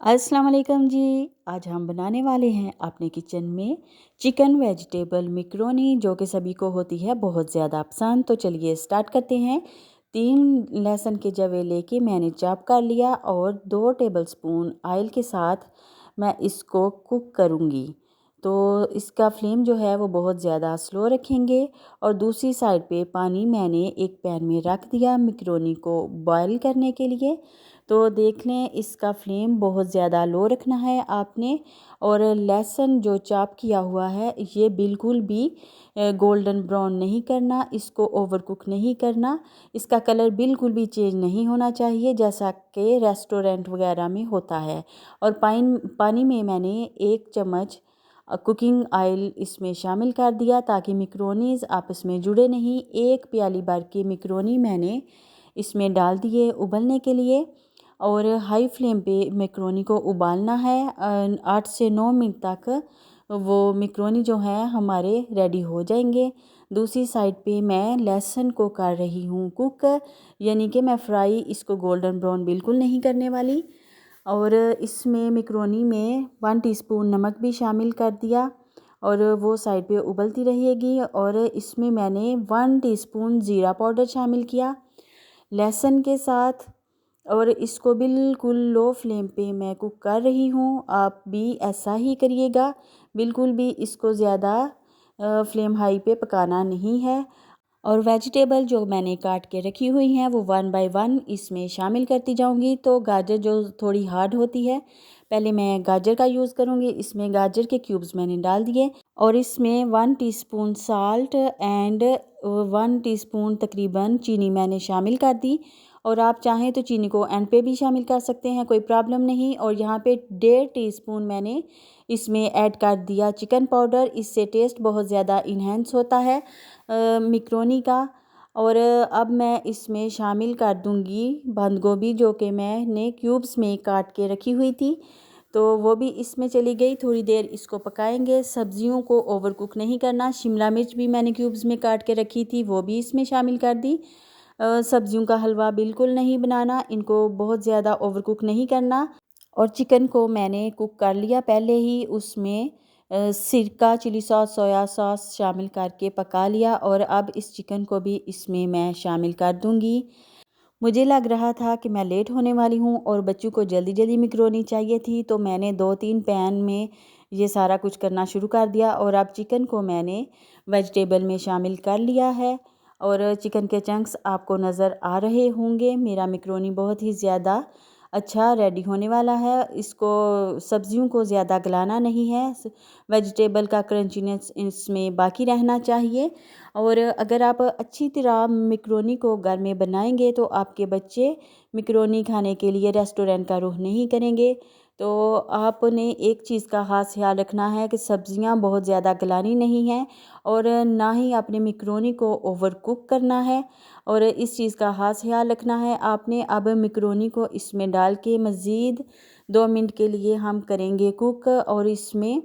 अस्सलाम वालेकुम जी। आज हम बनाने वाले हैं अपने किचन में चिकन वेजिटेबल मिक्रोनी, जो कि सभी को होती है बहुत ज़्यादा पसंद। तो चलिए स्टार्ट करते हैं। 3 लहसुन के जवे लेके मैंने चॉप कर लिया और 2 टेबलस्पून ऑयल के साथ मैं इसको कुक करूँगी। तो इसका फ्लेम जो है वो बहुत ज़्यादा स्लो रखेंगे। और दूसरी साइड पे पानी मैंने एक पैन में रख दिया मिक्रोनी को बॉयल करने के लिए। तो देख लें, इसका फ्लेम बहुत ज़्यादा लो रखना है आपने। और लहसुन जो चॉप किया हुआ है ये बिल्कुल भी गोल्डन ब्राउन नहीं करना, इसको ओवर कुक नहीं करना। इसका कलर बिल्कुल भी चेंज नहीं होना चाहिए जैसा कि रेस्टोरेंट वगैरह में होता है। और पानी में मैंने 1 चम्मच कुकिंग ऑयल इसमें शामिल कर दिया ताकि मिक्रोनीज़ आपस में जुड़े नहीं। 1 प्याली भर की मिक्रोनी मैंने इसमें डाल दिए उबलने के लिए। और हाई फ्लेम पे मैक्रोनी को उबालना है। 8 से 9 मिनट तक वो मैक्रोनी जो है हमारे रेडी हो जाएंगे। दूसरी साइड पे मैं लहसुन को कर रही हूँ कुक, यानी कि मैं फ्राई इसको गोल्डन ब्राउन बिल्कुल नहीं करने वाली। और इसमें मैक्रोनी में 1 टीस्पून नमक भी शामिल कर दिया और वो साइड पे उबलती रहेगी। और इसमें मैंने 1 टीस्पून ज़ीरा पाउडर शामिल किया लहसुन के साथ। और इसको बिल्कुल लो फ्लेम पे मैं कुक कर रही हूँ। आप भी ऐसा ही करिएगा, बिल्कुल भी इसको ज़्यादा फ्लेम हाई पे पकाना नहीं है। और वेजिटेबल जो मैंने काट के रखी हुई हैं वो 1 बाय 1 इसमें शामिल करती जाऊंगी। तो गाजर जो थोड़ी हार्ड होती है, पहले मैं गाजर का यूज़ करूंगी। इसमें गाजर के क्यूब्स मैंने डाल दिए और इसमें 1 टीस्पून साल्ट एंड 1 टीस्पून तकरीबन चीनी मैंने शामिल कर दी। और आप चाहें तो चीनी को एंड पे भी शामिल कर सकते हैं, कोई प्रॉब्लम नहीं। और यहाँ पे 1.5 टीस्पून मैंने इसमें ऐड कर दिया चिकन पाउडर, इससे टेस्ट बहुत ज़्यादा इन्हेंस होता है मिक्रोनी का। और अब मैं इसमें शामिल कर दूंगी बंद गोभी, जो कि मैंने क्यूब्स में काट के रखी हुई थी। तो वो भी इसमें चली गई। थोड़ी देर इसको पकाएंगे। सब्जियों को ओवर कुक नहीं करना। शिमला मिर्च भी मैंने क्यूब्स में काट के रखी थी, वो भी इसमें शामिल कर दी। सब्जियों का हलवा बिल्कुल नहीं बनाना, इनको बहुत ज़्यादा ओवर कुक नहीं करना। और चिकन को मैंने कुक कर लिया पहले ही, उसमें सिरका, चिली सॉस, सोया सॉस शामिल करके पका लिया। और अब इस चिकन को भी इसमें मैं शामिल कर दूंगी। मुझे लग रहा था कि मैं लेट होने वाली हूँ और बच्चों को जल्दी जल्दी मैक्रोनी चाहिए थी, तो मैंने 2-3 पैन में ये सारा कुछ करना शुरू कर दिया। और अब चिकन को मैंने वेजिटेबल में शामिल कर लिया है और चिकन के चंक्स आपको नज़र आ रहे होंगे। मेरा मैक्रोनी बहुत ही ज़्यादा अच्छा रेडी होने वाला है। इसको सब्जियों को ज़्यादा गलाना नहीं है, वेजिटेबल का क्रंचीनेस इसमें बाकी रहना चाहिए। और अगर आप अच्छी तरह मैक्रोनी को घर में बनाएंगे तो आपके बच्चे मैक्रोनी खाने के लिए रेस्टोरेंट का रुख नहीं करेंगे। तो आपने एक चीज़ का ख़ास ख्याल रखना है कि सब्जियां बहुत ज़्यादा गलानी नहीं है और ना ही आपने मैक्रोनी को ओवर कुक करना है। और इस चीज़ का ख़ास ख्याल रखना है आपने। अब मैक्रोनी को इसमें डाल के मज़ीद 2 मिनट के लिए हम करेंगे कुक। और इसमें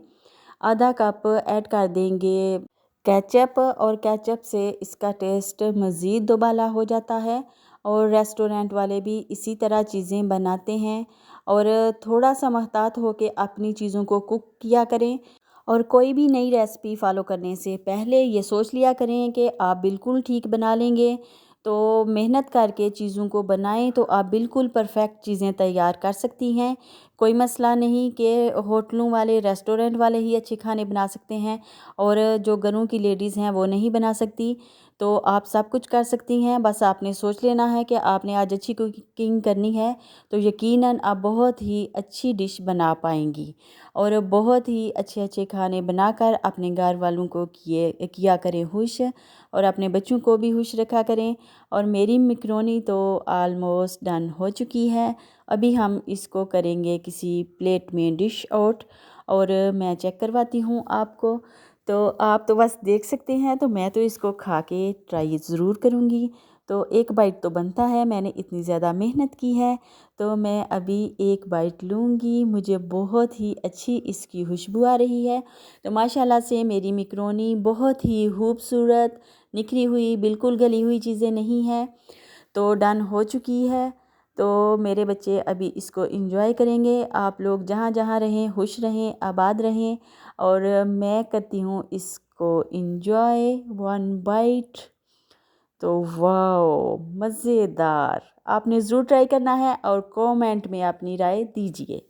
आधा कप ऐड कर देंगे केचप, और केचप से इसका टेस्ट मज़ीद दोबाला हो जाता है। और रेस्टोरेंट वाले भी इसी तरह चीज़ें बनाते हैं। और थोड़ा सा महतात हो के अपनी चीज़ों को कुक किया करें। और कोई भी नई रेसिपी फॉलो करने से पहले ये सोच लिया करें कि आप बिल्कुल ठीक बना लेंगे। तो मेहनत करके चीज़ों को बनाएं तो आप बिल्कुल परफेक्ट चीज़ें तैयार कर सकती हैं। कोई मसला नहीं कि होटलों वाले, रेस्टोरेंट वाले ही अच्छे खाने बना सकते हैं और जो घरों की लेडीज़ हैं वो नहीं बना सकती। तो आप सब कुछ कर सकती हैं, बस आपने सोच लेना है कि आपने आज अच्छी कुकिंग करनी है तो यकीनन आप बहुत ही अच्छी डिश बना पाएंगी। और बहुत ही अच्छे अच्छे खाने बनाकर अपने घर वालों को किया करें खुश, और अपने बच्चों को भी खुश रखा करें। और मेरी मैक्रोनी तो आलमोस्ट डन हो चुकी है। अभी हम इसको करेंगे किसी प्लेट में डिश आउट, और मैं चेक करवाती हूँ आपको। तो आप तो बस देख सकते हैं, तो मैं तो इसको खा के ट्राई ज़रूर करूँगी। तो एक बाइट तो बनता है, मैंने इतनी ज़्यादा मेहनत की है तो मैं अभी एक बाइट लूँगी। मुझे बहुत ही अच्छी इसकी खुशबू आ रही है। तो माशाल्लाह से मेरी मैक्रोनी बहुत ही खूबसूरत, निखरी हुई, बिल्कुल गली हुई चीज़ें नहीं है, तो डन हो चुकी है। तो मेरे बच्चे अभी इसको एंजॉय करेंगे। आप लोग जहाँ जहाँ रहें खुश रहें, आबाद रहें, और मैं करती हूँ इसको एंजॉय। One byte. तो वाओ, मज़ेदार। आपने ज़रूर ट्राई करना है और कमेंट में अपनी राय दीजिए।